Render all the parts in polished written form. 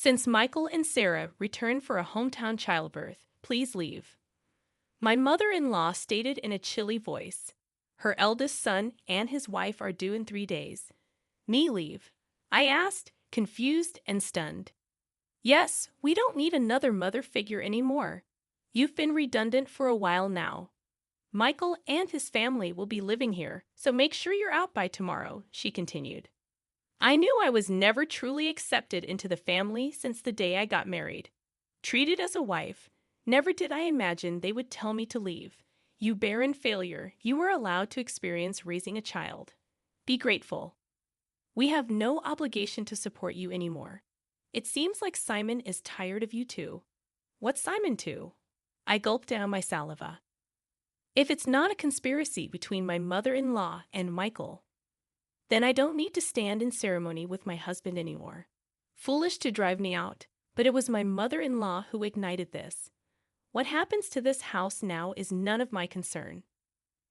Since Michael and Sarah return for a hometown childbirth, please leave. My mother-in-law stated in a chilly voice. Her eldest son and his wife are due in 3 days. Me leave? I asked, confused and stunned. Yes, we don't need another mother figure anymore. You've been redundant for a while now. Michael and his family will be living here, so make sure you're out by tomorrow, she continued. I knew I was never truly accepted into the family since the day I got married. Treated as a wife, never did I imagine they would tell me to leave. You barren failure, you were allowed to experience raising a child. Be grateful. We have no obligation to support you anymore. It seems like Simon is tired of you too. What's Simon to? I gulped down my saliva. If it's not a conspiracy between my mother-in-law and Michael, then I don't need to stand in ceremony with my husband anymore. Foolish to drive me out, but it was my mother-in-law who ignited this. What happens to this house now is none of my concern.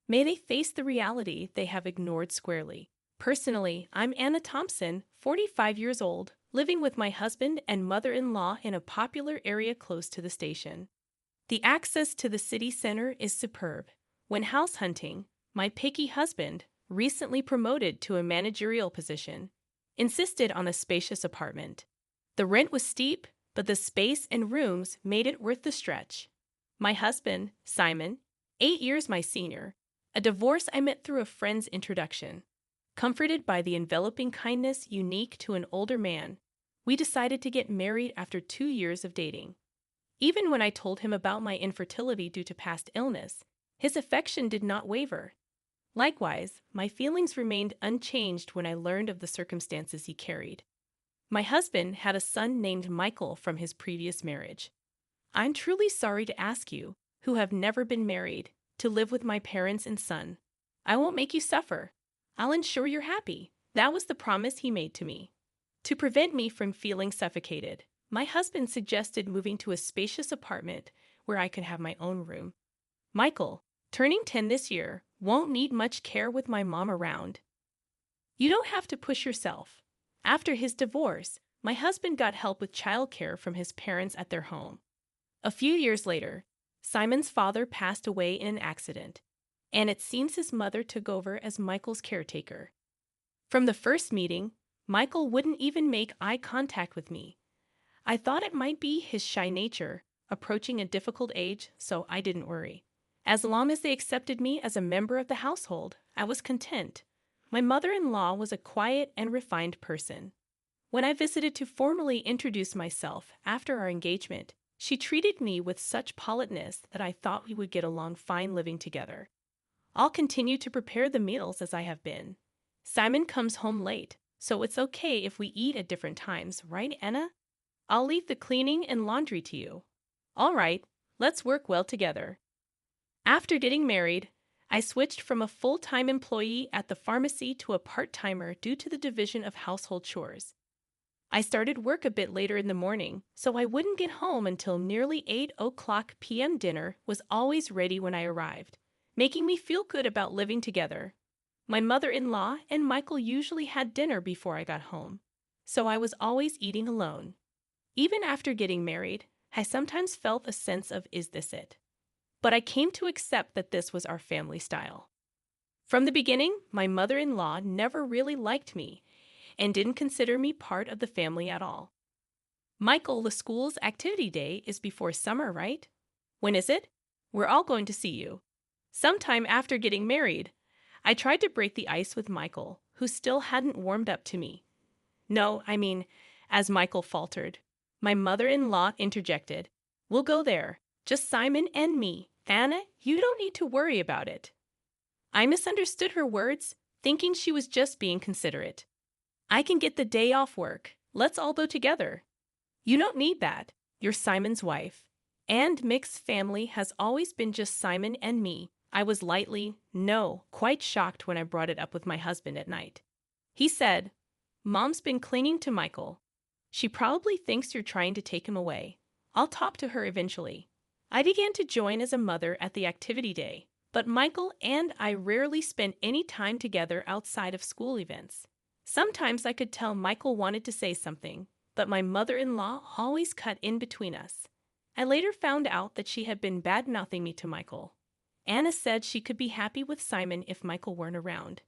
May they face the reality they have ignored squarely. Personally, I'm Anna Thompson, 45 years old, living with my husband and mother-in-law in a popular area close to the station. The access to the city center is superb. When house hunting, my picky husband, recently promoted to a managerial position, insisted on a spacious apartment. The rent was steep, but the space and rooms made it worth the stretch. My husband, Simon, 8 years my senior, a divorce I met through a friend's introduction. Comforted by the enveloping kindness unique to an older man, we decided to get married after 2 years of dating. Even when I told him about my infertility due to past illness, his affection did not waver. Likewise, my feelings remained unchanged when I learned of the circumstances he carried. My husband had a son named Michael from his previous marriage. I'm truly sorry to ask you, who have never been married, to live with my parents and son. I won't make you suffer. I'll ensure you're happy. That was the promise he made to me. To prevent me from feeling suffocated, my husband suggested moving to a spacious apartment where I could have my own room. Michael, turning 10 this year, won't need much care with my mom around. You don't have to push yourself. After his divorce, my husband got help with childcare from his parents at their home. A few years later, Simon's father passed away in an accident, and it seems his mother took over as Michael's caretaker. From the first meeting, Michael wouldn't even make eye contact with me. I thought it might be his shy nature, approaching a difficult age, so I didn't worry. As long as they accepted me as a member of the household, I was content. My mother-in-law was a quiet and refined person. When I visited to formally introduce myself after our engagement, she treated me with such politeness that I thought we would get along fine living together. I'll continue to prepare the meals as I have been. Simon comes home late, so it's okay if we eat at different times, right, Anna? I'll leave the cleaning and laundry to you. All right, let's work well together. After getting married, I switched from a full-time employee at the pharmacy to a part-timer due to the division of household chores. I started work a bit later in the morning, so I wouldn't get home until nearly 8 p.m. Dinner was always ready when I arrived, making me feel good about living together. My mother-in-law and Michael usually had dinner before I got home, so I was always eating alone. Even after getting married, I sometimes felt a sense of, is this it? But I came to accept that this was our family style. From the beginning, my mother-in-law never really liked me and didn't consider me part of the family at all. Michael, the school's activity day is before summer, right? When is it? We're all going to see you. Sometime after getting married, I tried to break the ice with Michael, who still hadn't warmed up to me. No, as Michael faltered. My mother-in-law interjected, We'll go there. Just Simon and me. Anna, you don't need to worry about it. I misunderstood her words, thinking she was just being considerate. I can get the day off work. Let's all go together. You don't need that. You're Simon's wife. And mixed family has always been just Simon and me. I was quite shocked when I brought it up with my husband at night. He said, Mom's been clinging to Michael. She probably thinks you're trying to take him away. I'll talk to her eventually. I began to join as a mother at the activity day, but Michael and I rarely spent any time together outside of school events. Sometimes I could tell Michael wanted to say something, but my mother-in-law always cut in between us. I later found out that she had been bad-mouthing me to Michael. Anna said she could be happy with Simon if Michael weren't around.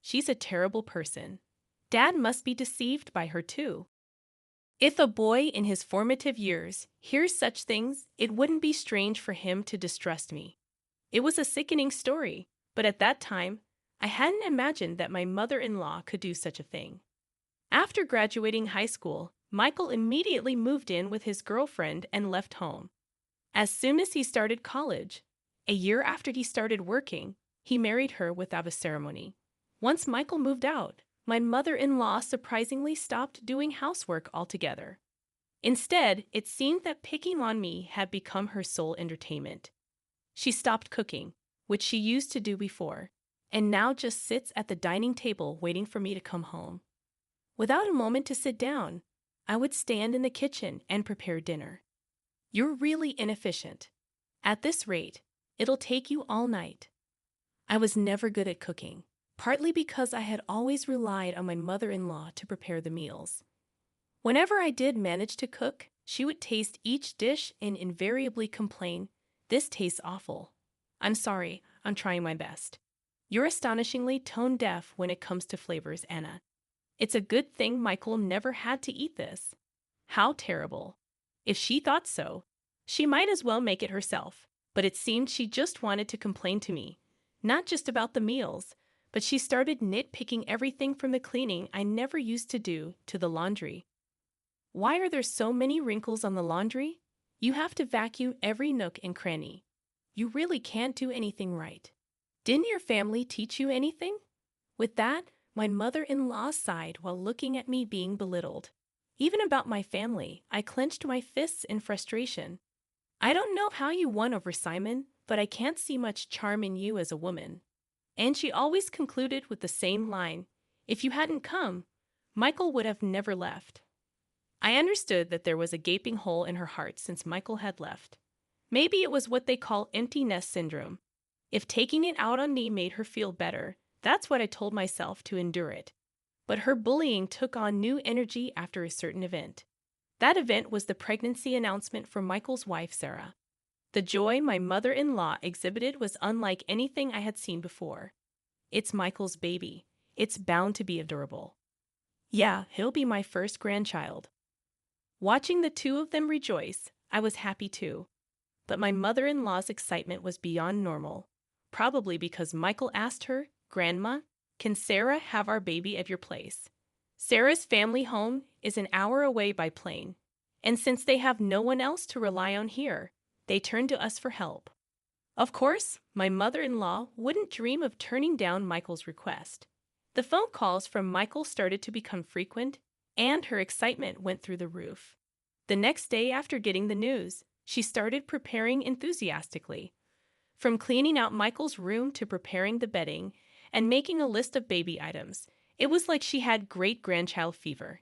She's a terrible person. Dad must be deceived by her too. If a boy in his formative years hears such things, it wouldn't be strange for him to distrust me. It was a sickening story, but at that time, I hadn't imagined that my mother-in-law could do such a thing. After graduating high school, Michael immediately moved in with his girlfriend and left home. As soon as he started college, a year after he started working, he married her without a ceremony. Once Michael moved out, my mother-in-law surprisingly stopped doing housework altogether. Instead, it seemed that picking on me had become her sole entertainment. She stopped cooking, which she used to do before, and now just sits at the dining table waiting for me to come home. Without a moment to sit down, I would stand in the kitchen and prepare dinner. You're really inefficient. At this rate, it'll take you all night. I was never good at cooking, partly because I had always relied on my mother-in-law to prepare the meals. Whenever I did manage to cook, she would taste each dish and invariably complain, "This tastes awful." "I'm sorry, I'm trying my best." You're astonishingly tone-deaf when it comes to flavors, Anna. It's a good thing Michael never had to eat this. How terrible. If she thought so, she might as well make it herself. But it seemed she just wanted to complain to me, not just about the meals, but she started nitpicking everything from the cleaning I never used to do to the laundry. Why are there so many wrinkles on the laundry? You have to vacuum every nook and cranny. You really can't do anything right. Didn't your family teach you anything? With that, my mother-in-law sighed while looking at me being belittled. Even about my family, I clenched my fists in frustration. I don't know how you won over Simon, but I can't see much charm in you as a woman. And she always concluded with the same line, "If you hadn't come, Michael would have never left." I understood that there was a gaping hole in her heart since Michael had left. Maybe it was what they call empty nest syndrome. If taking it out on me made her feel better, that's what I told myself to endure it. But her bullying took on new energy after a certain event. That event was the pregnancy announcement for Michael's wife, Sarah. The joy my mother-in-law exhibited was unlike anything I had seen before. It's Michael's baby. It's bound to be adorable. Yeah, he'll be my first grandchild. Watching the two of them rejoice, I was happy too. But my mother-in-law's excitement was beyond normal, probably because Michael asked her, "Grandma, can Sarah have our baby at your place?" Sarah's family home is an hour away by plane, and since they have no one else to rely on here, they turn to us for help. Of course, my mother-in-law wouldn't dream of turning down Michael's request. The phone calls from Michael started to become frequent, and her excitement went through the roof. The next day after getting the news, she started preparing enthusiastically. From cleaning out Michael's room to preparing the bedding and making a list of baby items, it was like she had great-grandchild fever.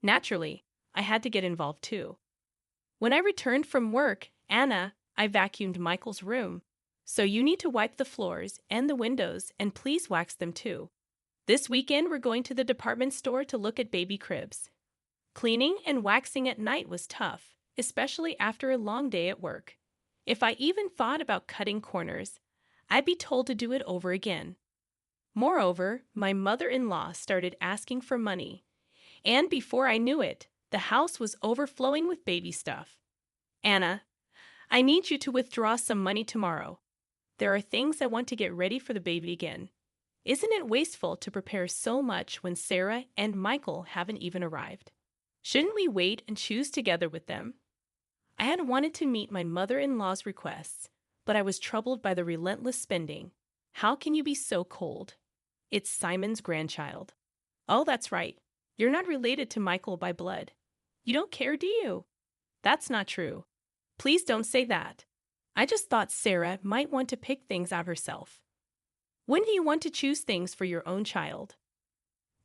Naturally, I had to get involved too. When I returned from work, I vacuumed Michael's room. "So you need to wipe the floors and the windows and please wax them too. This weekend we're going to the department store to look at baby cribs." Cleaning and waxing at night was tough, especially after a long day at work. If I even thought about cutting corners, I'd be told to do it over again. Moreover, my mother-in-law started asking for money, and before I knew it, the house was overflowing with baby stuff. "Anna, I need you to withdraw some money tomorrow. There are things I want to get ready for the baby again. Isn't it wasteful to prepare so much when Sarah and Michael haven't even arrived? Shouldn't we wait and choose together with them?" I had wanted to meet my mother-in-law's requests, but I was troubled by the relentless spending. How can you be so cold? It's Simon's grandchild. Oh, that's right. You're not related to Michael by blood. You don't care, do you? That's not true. Please don't say that. I just thought Sarah might want to pick things out herself. Wouldn't you want to choose things for your own child?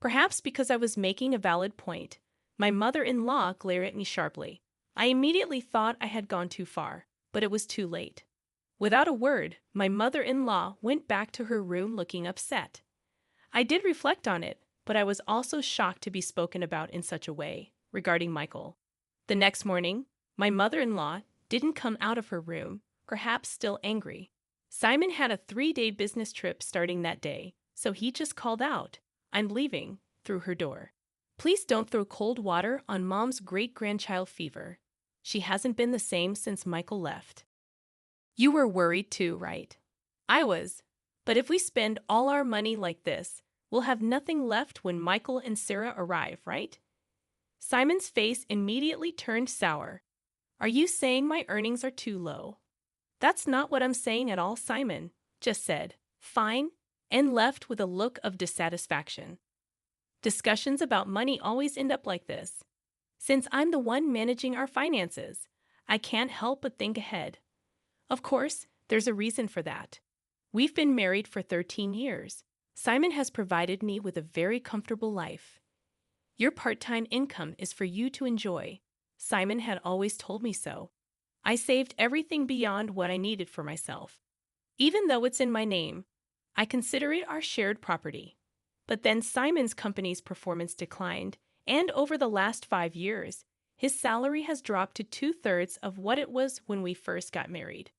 Perhaps because I was making a valid point, my mother-in-law glared at me sharply. I immediately thought I had gone too far, but it was too late. Without a word, my mother-in-law went back to her room looking upset. I did reflect on it, but I was also shocked to be spoken about in such a way. regarding Michael. The next morning, my mother-in-law didn't come out of her room, perhaps still angry. Simon had a 3-day business trip starting that day, so he just called out, "I'm leaving," through her door. Please don't throw cold water on Mom's great-grandchild fever. She hasn't been the same since Michael left. You were worried too, right? I was. But if we spend all our money like this, we'll have nothing left when Michael and Sarah arrive, right? Simon's face immediately turned sour. Are you saying my earnings are too low? That's not what I'm saying at all, Simon just said, "Fine," and left with a look of dissatisfaction. Discussions about money always end up like this. Since I'm the one managing our finances, I can't help but think ahead. Of course, there's a reason for that. We've been married for 13 years. Simon has provided me with a very comfortable life. Your part-time income is for you to enjoy. Simon had always told me so. I saved everything beyond what I needed for myself. Even though it's in my name, I consider it our shared property. But then Simon's company's performance declined, and over the last 5 years, his salary has dropped to 2/3 of what it was when we first got married.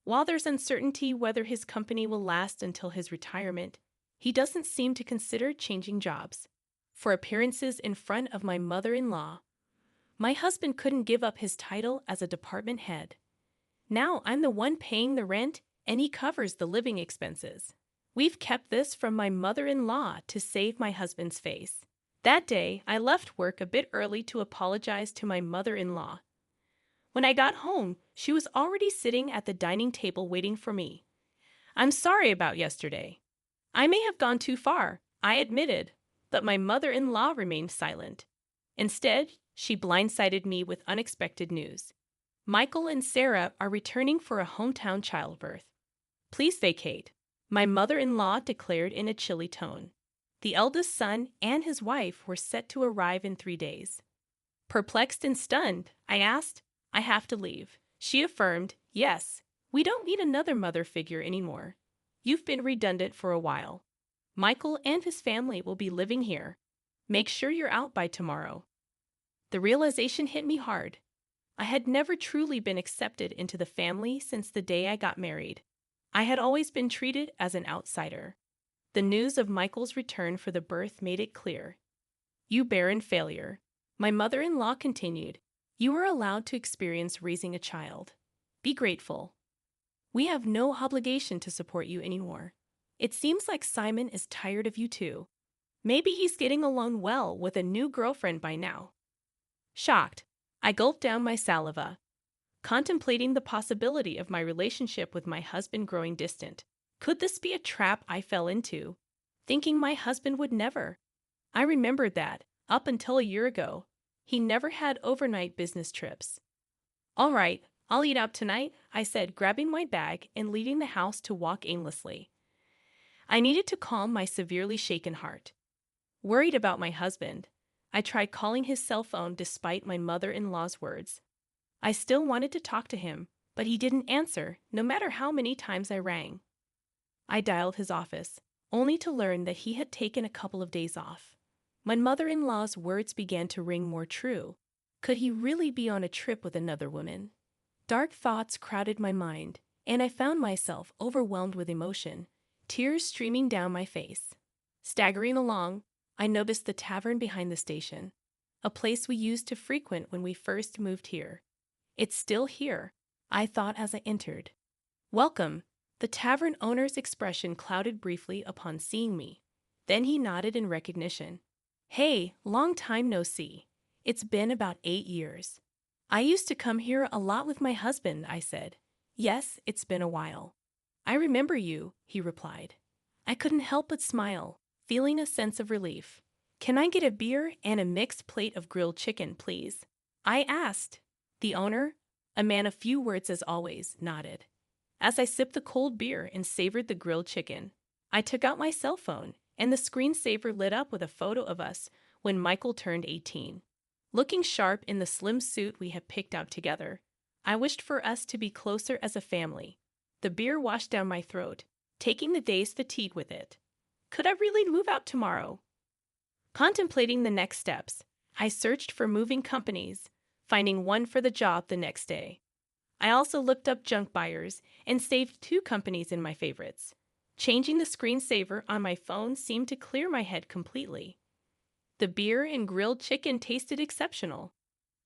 While there's uncertainty whether his company will last until his retirement, he doesn't seem to consider changing jobs. For appearances in front of my mother-in-law, my husband couldn't give up his title as a department head. Now I'm the one paying the rent, and he covers the living expenses. We've kept this from my mother-in-law to save my husband's face. That day, I left work a bit early to apologize to my mother-in-law. When I got home, she was already sitting at the dining table waiting for me. "I'm sorry about yesterday. I may have gone too far," I admitted, but my mother-in-law remained silent. Instead, she blindsided me with unexpected news. Michael and Sarah are returning for a hometown childbirth. "Please vacate," my mother-in-law declared in a chilly tone. The eldest son and his wife were set to arrive in 3 days. Perplexed and stunned, I asked, "I have to leave." She affirmed, "Yes, we don't need another mother figure anymore. You've been redundant for a while. Michael and his family will be living here. Make sure you're out by tomorrow." The realization hit me hard. I had never truly been accepted into the family since the day I got married. I had always been treated as an outsider. The news of Michael's return for the birth made it clear. "You barren failure," my mother-in-law continued. "You are allowed to experience raising a child. Be grateful. We have no obligation to support you anymore. It seems like Simon is tired of you too. Maybe he's getting along well with a new girlfriend by now." Shocked, I gulped down my saliva, contemplating the possibility of my relationship with my husband growing distant. Could this be a trap I fell into, thinking my husband would never? I remembered that, up until a year ago, he never had overnight business trips. "All right, I'll eat out tonight," I said, grabbing my bag and leaving the house to walk aimlessly. I needed to calm my severely shaken heart. Worried about my husband, I tried calling his cell phone despite my mother-in-law's words. I still wanted to talk to him, but he didn't answer, no matter how many times I rang. I dialed his office, only to learn that he had taken a couple of days off. My mother-in-law's words began to ring more true. Could he really be on a trip with another woman? Dark thoughts crowded my mind, and I found myself overwhelmed with emotion, tears streaming down my face. Staggering along, I noticed the tavern behind the station, a place we used to frequent when we first moved here. "It's still here," I thought as I entered. "Welcome." The tavern owner's expression clouded briefly upon seeing me. Then he nodded in recognition. "Hey, long time no see. It's been about 8 years. I used to come here a lot with my husband," I said. "Yes, it's been a while." "I remember you," he replied. I couldn't help but smile, feeling a sense of relief. "Can I get a beer and a mixed plate of grilled chicken, please?" I asked. The owner, a man of few words as always, nodded. As I sipped the cold beer and savored the grilled chicken, I took out my cell phone, and the screensaver lit up with a photo of us when Michael turned 18. Looking sharp in the slim suit we had picked out together, I wished for us to be closer as a family. The beer washed down my throat, taking the day's fatigue with it. Could I really move out tomorrow? Contemplating the next steps, I searched for moving companies, finding one for the job the next day. I also looked up junk buyers and saved 2 companies in my favorites. Changing the screensaver on my phone seemed to clear my head completely. The beer and grilled chicken tasted exceptional.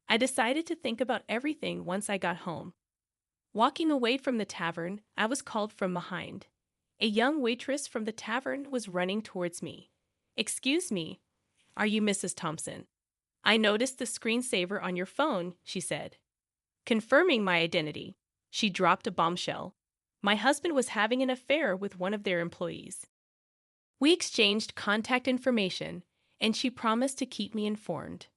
I decided to think about everything once I got home. Walking away from the tavern, I was called from behind. A young waitress from the tavern was running towards me. "Excuse me, are you Mrs. Thompson? I noticed the screensaver on your phone," she said. Confirming my identity, she dropped a bombshell. My husband was having an affair with one of their employees. We exchanged contact information, and she promised to keep me informed.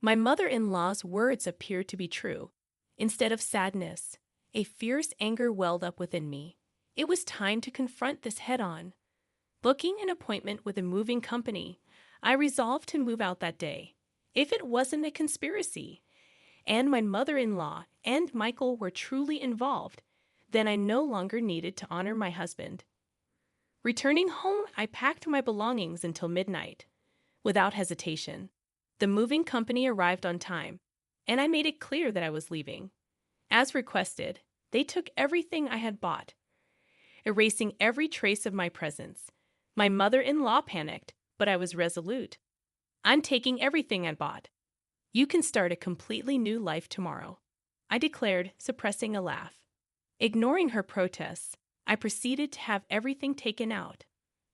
My mother-in-law's words appeared to be true. Instead of sadness, a fierce anger welled up within me. It was time to confront this head-on. Booking an appointment with a moving company, I resolved to move out that day. If it wasn't a conspiracy, and my mother-in-law and Michael were truly involved, then I no longer needed to honor my husband. Returning home, I packed my belongings until midnight. Without hesitation, the moving company arrived on time, and I made it clear that I was leaving. As requested, they took everything I had bought, erasing every trace of my presence. My mother-in-law panicked, but I was resolute. "I'm taking everything I bought. You can start a completely new life tomorrow," I declared, suppressing a laugh. Ignoring her protests, I proceeded to have everything taken out.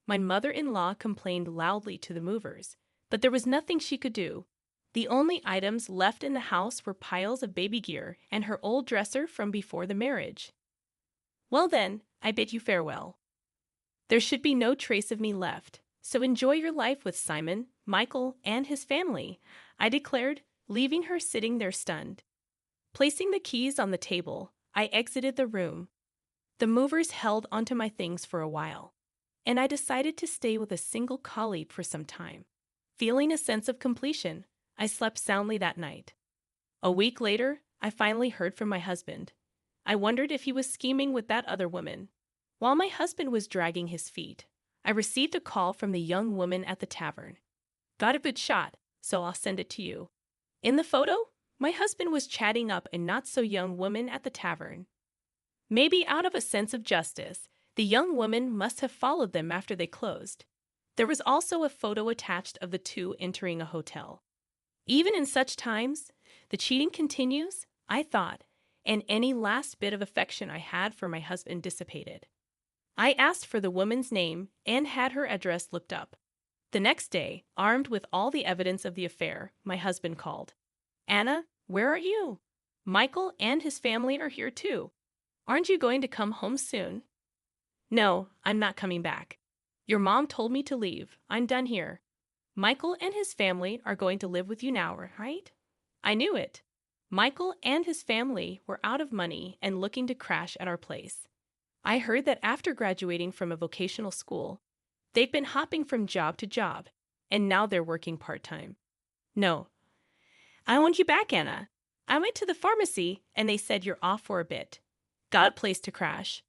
My mother-in-law complained loudly to the movers, but there was nothing she could do. The only items left in the house were piles of baby gear and her old dresser from before the marriage. "Well then, I bid you farewell. There should be no trace of me left, so enjoy your life with Simon, Michael, and his family," I declared, leaving her sitting there stunned. Placing the keys on the table, I exited the room. The movers held onto my things for a while, and I decided to stay with a single colleague for some time. Feeling a sense of completion, I slept soundly that night. A week later, I finally heard from my husband. I wondered if he was scheming with that other woman. While my husband was dragging his feet, I received a call from the young woman at the tavern. "Got a good shot, so I'll send it to you." In the photo, my husband was chatting up a not-so-young woman at the tavern. Maybe out of a sense of justice, the young woman must have followed them after they closed. There was also a photo attached of the 2 entering a hotel. Even in such times, the cheating continues, I thought, and any last bit of affection I had for my husband dissipated. I asked for the woman's name and had her address looked up. The next day, armed with all the evidence of the affair, my husband called. "Anna, where are you? Michael and his family are here too. Aren't you going to come home soon?" "No, I'm not coming back. Your mom told me to leave. I'm done here. Michael and his family are going to live with you now, right?" I knew it. Michael and his family were out of money and looking to crash at our place. I heard that after graduating from a vocational school, they've been hopping from job to job, and now they're working part-time. "No. I want you back, Anna. I went to the pharmacy, and they said you're off for a bit. Got a place to crash."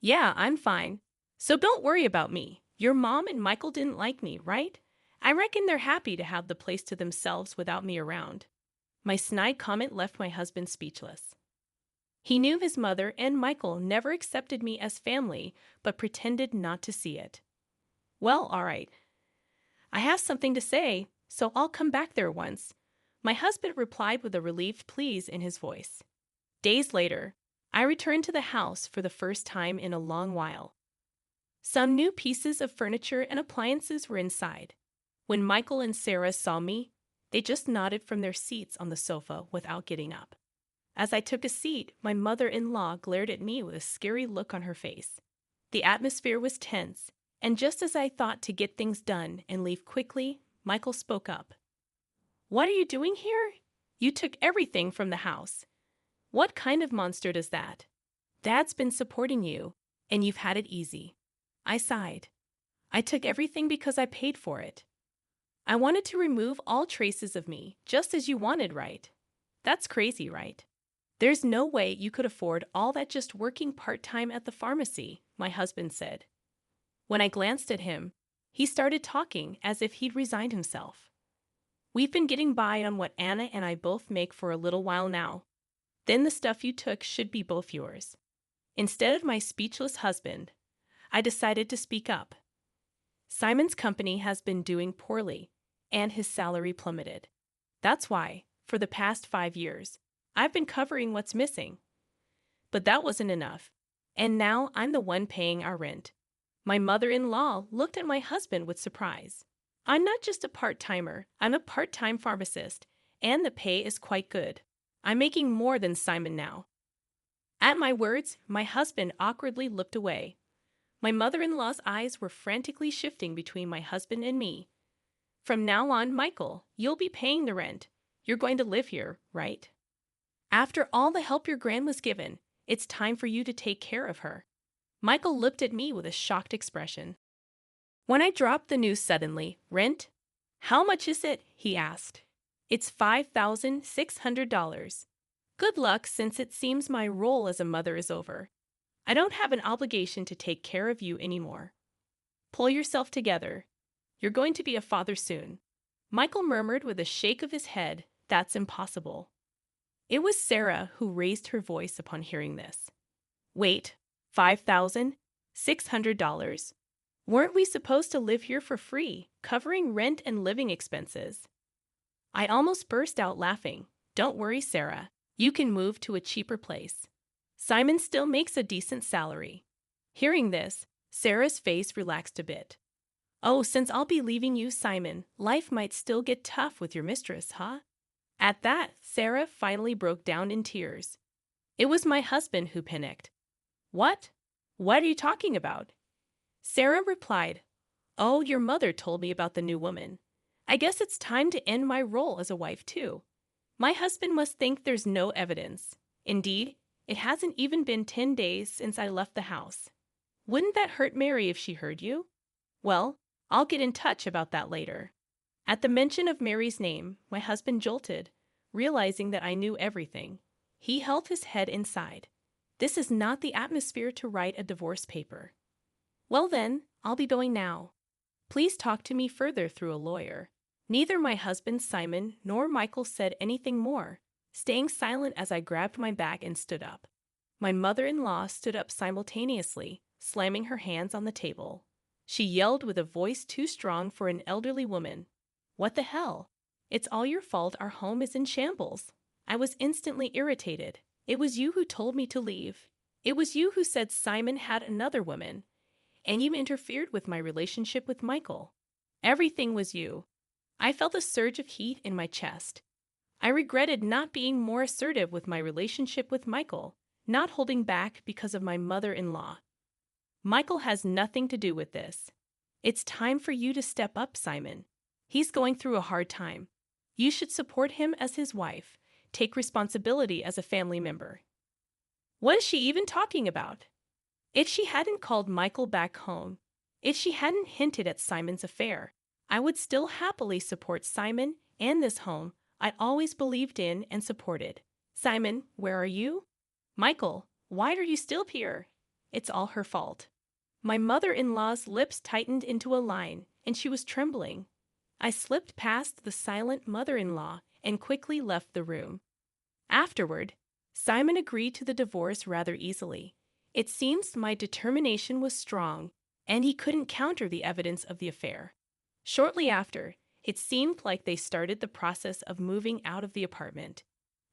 "Yeah, I'm fine. So don't worry about me. Your mom and Michael didn't like me, right? I reckon they're happy to have the place to themselves without me around." My snide comment left my husband speechless. He knew his mother and Michael never accepted me as family, but pretended not to see it. "Well, all right. I have something to say, so I'll come back there once," my husband replied with a relieved please in his voice. Days later, I returned to the house for the first time in a long while. Some new pieces of furniture and appliances were inside. When Michael and Sarah saw me, they just nodded from their seats on the sofa without getting up. As I took a seat, my mother-in-law glared at me with a scary look on her face. The atmosphere was tense, and just as I thought to get things done and leave quickly, Michael spoke up. "What are you doing here? You took everything from the house. What kind of monster does that? Dad's been supporting you, and you've had it easy." I sighed. "I took everything because I paid for it. I wanted to remove all traces of me, just as you wanted, right? That's crazy, right? There's no way you could afford all that just working part-time at the pharmacy," my husband said. When I glanced at him, he started talking as if he'd resigned himself. We've been getting by on what Anna and I both make for a little while now. Then the stuff you took should be both yours." Instead of my speechless husband, I decided to speak up. "Simon's company has been doing poorly, and his salary plummeted. That's why, for the past 5 years, I've been covering what's missing. But that wasn't enough, and now I'm the one paying our rent." My mother-in-law looked at my husband with surprise. "I'm not just a part-timer, I'm a part-time pharmacist, and the pay is quite good. I'm making more than Simon now." At my words, my husband awkwardly looked away. My mother-in-law's eyes were frantically shifting between my husband and me. "From now on, Michael, you'll be paying the rent. You're going to live here, right? After all the help your grandma's given, it's time for you to take care of her." Michael looked at me with a shocked expression. When I dropped the news suddenly, "Rent? How much is it?" he asked. "It's $5,600. Good luck, since it seems my role as a mother is over. I don't have an obligation to take care of you anymore. Pull yourself together. You're going to be a father soon." Michael murmured with a shake of his head, "That's impossible." It was Sarah who raised her voice upon hearing this. "Wait, $5,600? Weren't we supposed to live here for free, covering rent and living expenses?" I almost burst out laughing. "Don't worry, Sarah. You can move to a cheaper place. Simon still makes a decent salary." Hearing this, Sarah's face relaxed a bit. "Oh, since I'll be leaving you, Simon, life might still get tough with your mistress, huh?" At that, Sarah finally broke down in tears. It was my husband who panicked. "What? What are you talking about?" Sarah replied, "Oh, your mother told me about the new woman. I guess it's time to end my role as a wife, too. My husband must think there's no evidence. Indeed, it hasn't even been 10 days since I left the house. Wouldn't that hurt Mary if she heard you? Well, I'll get in touch about that later." At the mention of Mary's name, my husband jolted, realizing that I knew everything. He held his head inside. This is not the atmosphere to write a divorce paper. "Well then, I'll be going now. Please talk to me further through a lawyer." Neither my husband Simon nor Michael said anything more, staying silent as I grabbed my bag and stood up. My mother-in-law stood up simultaneously, slamming her hands on the table. She yelled with a voice too strong for an elderly woman, "What the hell? It's all your fault our home is in shambles." I was instantly irritated. "It was you who told me to leave. It was you who said Simon had another woman. And you interfered with my relationship with Michael. Everything was you." I felt a surge of heat in my chest. I regretted not being more assertive with my relationship with Michael, not holding back because of my mother-in-law. "Michael has nothing to do with this. It's time for you to step up, Simon. He's going through a hard time. You should support him as his wife, take responsibility as a family member." What is she even talking about? If she hadn't called Michael back home, if she hadn't hinted at Simon's affair, I would still happily support Simon and this home I always believed in and supported. "Simon, where are you?" "Michael, why are you still here?" It's all her fault. My mother-in-law's lips tightened into a line, and she was trembling. I slipped past the silent mother-in-law and quickly left the room. Afterward, Simon agreed to the divorce rather easily. It seems my determination was strong, and he couldn't counter the evidence of the affair. Shortly after, it seemed like they started the process of moving out of the apartment.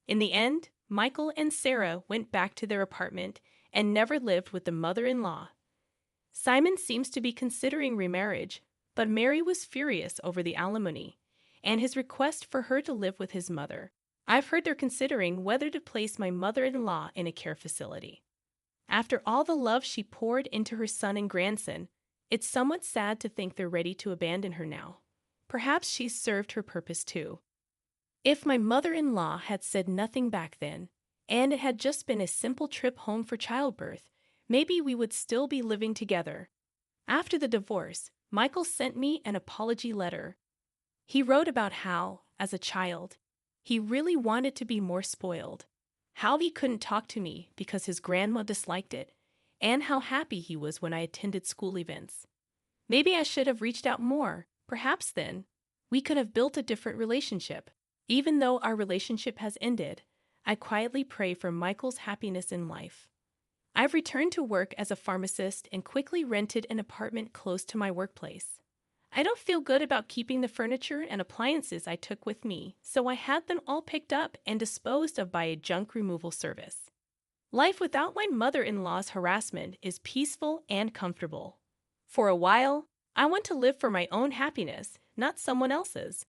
In the end, Michael and Sarah went back to their apartment and never lived with the mother-in-law. Simon seems to be considering remarriage, but Mary was furious over the alimony and his request for her to live with his mother. I've heard they're considering whether to place my mother-in-law in a care facility. After all the love she poured into her son and grandson, it's somewhat sad to think they're ready to abandon her now. Perhaps she's served her purpose too. If my mother-in-law had said nothing back then, and it had just been a simple trip home for childbirth, maybe we would still be living together. After the divorce, Michael sent me an apology letter. He wrote about how, as a child, he really wanted to be more spoiled, how he couldn't talk to me because his grandma disliked it, and how happy he was when I attended school events. Maybe I should have reached out more, perhaps then. We could have built a different relationship. Even though our relationship has ended, I quietly pray for Michael's happiness in life. I've returned to work as a pharmacist and quickly rented an apartment close to my workplace. I don't feel good about keeping the furniture and appliances I took with me, so I had them all picked up and disposed of by a junk removal service. Life without my mother-in-law's harassment is peaceful and comfortable. For a while, I want to live for my own happiness, not someone else's.